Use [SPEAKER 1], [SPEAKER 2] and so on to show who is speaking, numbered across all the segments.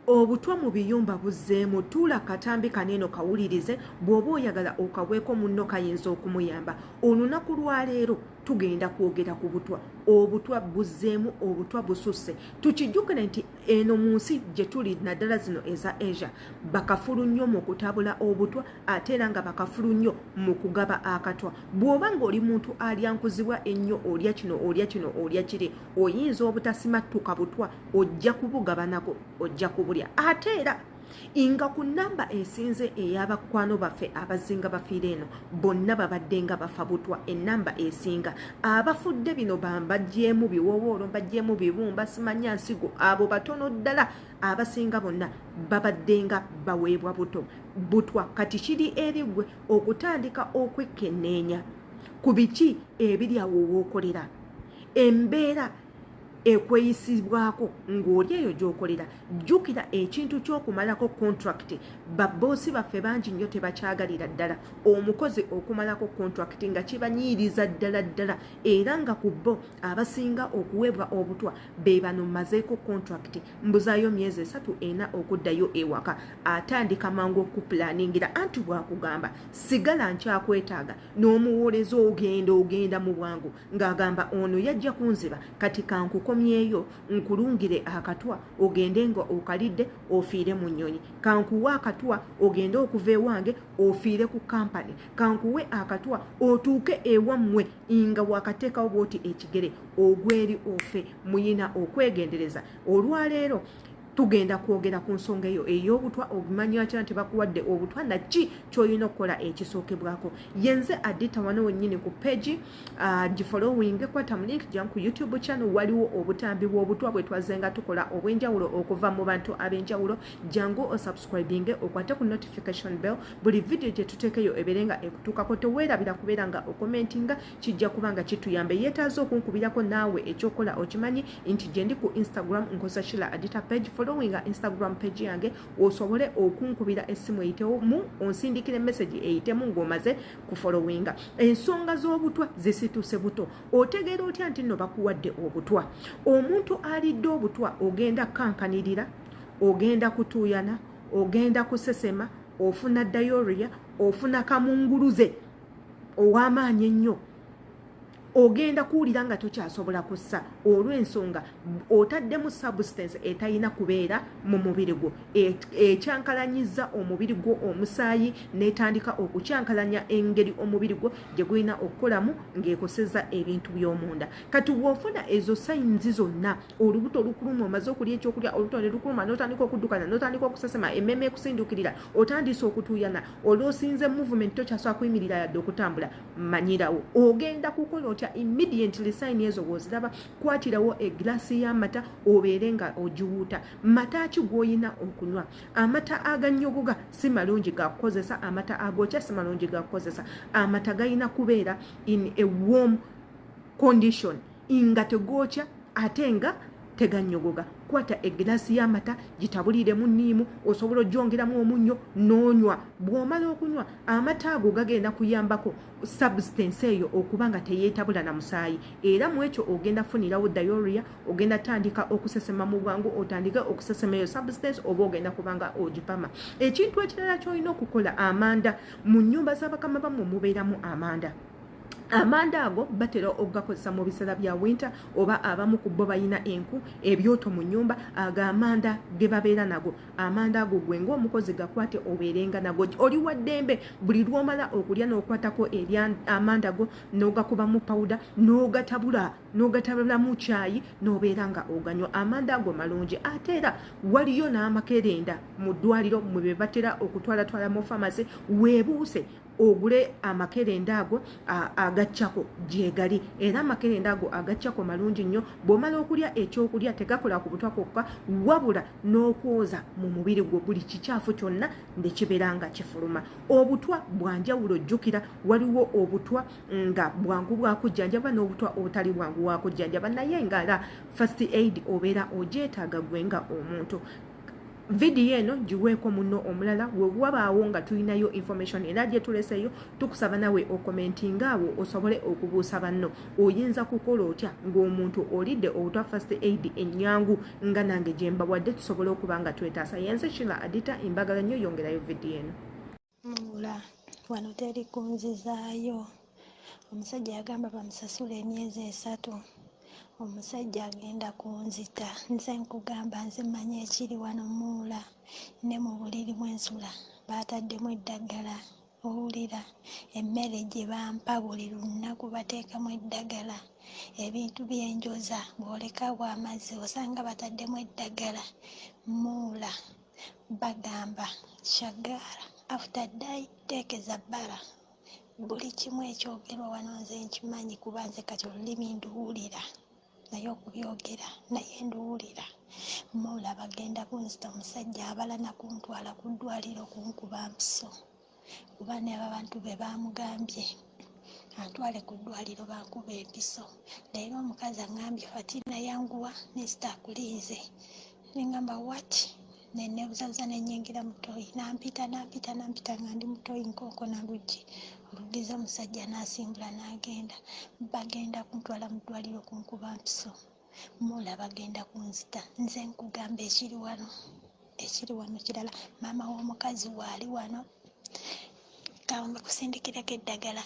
[SPEAKER 1] obutwa mu biyumba buzzeemu tuula katambi kaneno kawulirize bw'oba oyagala okabweko munno kayinza okumuyamba. Olunaku lwa leero tugenda kwogera ku butwa. Obutwa buzzeemu, obutwa bususse. Tukijjukire nti eno mu nsi gye tuli naddala zino eza Asia bakafulu nnyo mu kutabula obutwa ate era nga bakafulu nnyo mu kugaba akatwa. Bw'oba ng'oli muntu alyankuzibwa ennyo olya kino olya kino olya kiri oyinza obutasimattuka butwa ojja kubugaba nako ojja kubulya. Ate era inga ku namba esinze ey'abakwano baffe abazinga bafiira eno bonna babadde nga bafa butwa. Enamba esinga abafudde bino bambajjeemu biwowoolo mbajjeemu bibumba simanya nsigo abo batono ddala abasinga bonna babadde nga baweebwa butwa. Kati kiri erigwe okutandika okwekenneenya ku biki ebiri awo wookolera embeera ekweyisibwako ng'oli eyo gy'okolera. Jjukira ekintu ky'okumalako contract babboosi baffe bangi nnyo tebakyagalira ddala omukozi okumalako contract nga kibanyiiriza ddala era nga ku bo abasinga okuweebwa obutwa be bano mmazeeko contract mbuzaayo myezi 3-4 okuddayo ewaka atandika mangu okupulaningira anti bwakugamba sigala nkyakwetaaga n'omuwooleza ogenda mu bwangu ng'agamba ono yajja kunziba kati kankuko myeyo nkulungire akatwa ogende ngo okalidde ofiire mu nnyonyi. Kankuwe akatwa ogende okuva ewange ofiire ku kampani. Kankuwe akatwa otuuke ewammwe nga wakateekawo bwoti ekigere ogweri ofe. Muyina okwegendereza. Olwaleero tugenda kwogera ku nsonga eyo ey'obutwa obumanya kyana tebakuwadde obutwa na ki ky'olina okukola ekisookebwako. Yenze Adita wano wennyini ku page gifollowing kwata mu link jam ku YouTube channel waliwo obutambi bw'obutwa bwe twazenga tukola obw'enjawulo okuva mu bantu ab'enjawulo. Jangu osubscribing okwate ku notification bell buli video gye tuteekeyo eberenga ekutuukako. Teweerabira kubeera nga okomentinga kijja kubanga kituyambe. Yeetaaza okunkubirako naawe ekyokola okimanyi nti gye ndi ku Instagram nkosa Shila Adita page following Instagram page yange osobole okunkubira essimu eyitewo mu onsindikire message eyitemu ng'omaze ku following. Ensonga z'obutwa zisituse buto. Otegeera otya nti nno bakuwadde obutwa? Omuntu alidde obutwa ogenda kankanirira, ogenda kutuuyana, ogenda kusesema, ofuna diarrhea, ofuna kamunguluze ow'amaanyi ennyo. Ogenda kuwulira nga tokyasobola kussa olw'ensonga otaddemu substance etayina kubeera mu mubiri gwo ekyankalanyiza omubiri gwo omusaayi n'etandika okukyankalanya engeri omubiri gwo gye gulina okukolamu ng'ekoseza ebintu by'omunda. Kati bw'ofuna ezo sayinzi zonna olubuto olukuluma omaze okulya ekyokulya olubuto ne lukuluma n'otandika okuddukana n'otandika okusesema emmeme ekusindukirira otandise okutuuyana olw'osinze movement tokyasobola kuyimirira yadde okutambula manyirawo ogenda kukola otya immediately sign ezo woziraba kwatirawo eglaasi y'amata obeere nga ogiwuuta. Mata ki gw'olina okunywa? Amata agannyogoga si malungi ga kukozesa, amata agokya si malungi ga kukozesa. Amata galina kubeera in a warm condition nga tegokya ate nga tegannyogoga. Kwata eglaasi y'amata gitabuliremu nniimu osobola ogyongeramu omunnyo n'onywa. Bw'omala okunywa amata ago gagenda kuyambako substance eyo okuba nga teyeetabula na musaayi era mu ekyo ogenda funirawo diarrhea, ogenda tandika okusesema mu bwangu, otandike okusesema eyo substance oba ogenda kubanga ogipama. Ekintu ekirala ky'olina okukola amanda. Mu nnyumba z'abakama bammwe mubeeramu amanda. Amanda ago batera okugakozesa mu biseera bya winter oba abamu ku bo balina enku ebyoto mu nnyumba amanda ge babeera nago. Amanda ago gwe ng'omukozi gakwate obeerenga nago. Oli wa ddembe buli lw'omala okulya n'okwatako eri amanda go n'ogakuba mu powder n'ogatabula mu caayi n'obeera nga oganywa. Amanda ago malungi. Ate era waliyo n'amakerenda mu ddwaliro mwe be batera okutwalatwala mu pharmacy weebuuse ogule amakerenda ago agaccako gyegali era amakerenda ago agaccako malungi nnyo. Bw'omala okulya ekyokulya tegakola ku butwa kwokka wabula n'okwoza mu mubiri gwo buli kikyafu kyonna ne kibeera nga kifuluma. Obutwa bwanjawulo. Jjukira waliwo obutwa nga bwangu bwakujjanjaba n'obutwa obutali bwangu bwakujjanjaba naye ng'ala first aid obeera ogyetaaga gwe nga omuntu. video eno giweeko munno omulala we wabaawo nga tulinayo information era gye tuleseyo tukusaba nawe okomentinga awo osobole okubuusa banno oyinza kukola otya ng'omuntu olidde obutwa first aid ennyangu nga nange gye mbawadde tusobole okuba nga twetaasa yenze Shila Adita imbagala nnyo yongerayo video eno.
[SPEAKER 2] Mula wano teri kunzizaayo. Omusajja yagamba bamusasula emyezi 3. Omusajja agenda kunzita. Nze nkugamba nze mmanyi ekiri wano Mula. Ne mu buliri bw'ensula baataddemu eddagala. Owulira emmere gye bampa buli lunaku bateekamu eddagala. Ebintu byenjoza bw'olekawo amazzi osanga bataddemu eddagala. Mula bagamba Shagala after die teekeza bbala. Buli kimu ekyogerwa wano nze nkimanyi kuba nze kati olulimi nduwulira naye okubyogera naye nduwulira. Mula bagenda kunzita omusajja abala nakuntwala ku ddwaliro kunkuba mpiso kuba ne abantu be bamugambye antwale ku ddwaliro bankuba empiso. Leero omukazi aŋŋambye Fatina yanguwa nesita akulinze. Nengamba what? Nenebuzabuza nenyingira mutoyi nampita nga ndi mutoyi nkoko na luggi olugiza omusajja n'asimbula n'agenda. Bagenda kuntwala mu ddwaliro kunkuba mpiso. Mula bagenda kunzita. Nze nkugamba ekiri wano kirala. Maama w'omukazi waali wano kakusindikirako eddagala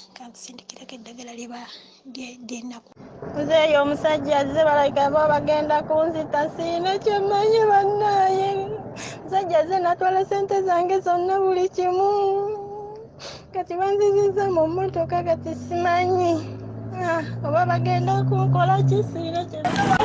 [SPEAKER 2] lyennaku. Nzeeyo omusajja azze balayika bo bagenda kunzita siina kyemmanyi bannaaye. Musajja azze natwala ssente zange zonna buli kimu. Kati banzizizza mu mmotoka kati simanyi oba bagenda kunkola ki siina kyemmanyi.